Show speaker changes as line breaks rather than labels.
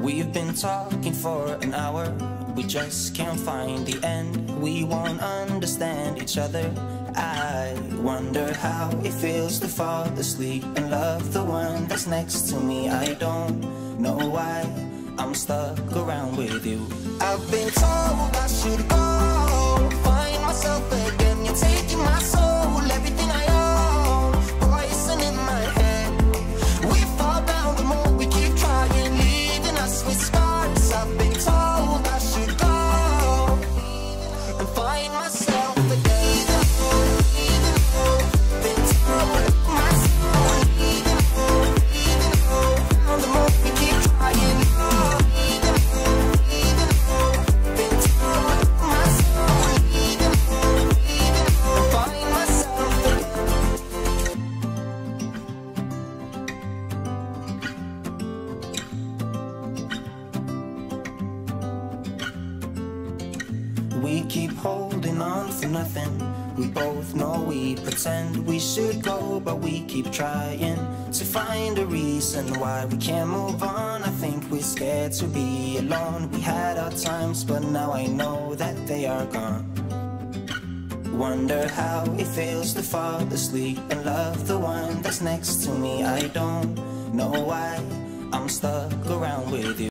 We've been talking for an hour, we just can't find the end. We won't understand each other. I wonder how it feels to fall asleep and love the one that's next to me. I don't know why I'm stuck around with you. I've been told I should go find myself again. You're taking my soul, everything I own, poison in my head. We fall down the more we keep trying, leaving us with scars. I've been told I should go and find myself again. We keep holding on for nothing. We both know we pretend we should go, but we keep trying to find a reason why we can't move on. I think we're scared to be alone. We had our times, but now I know that they are gone. Wonder how it feels to fall asleep and love the one that's next to me. I don't know why I'm stuck around with you.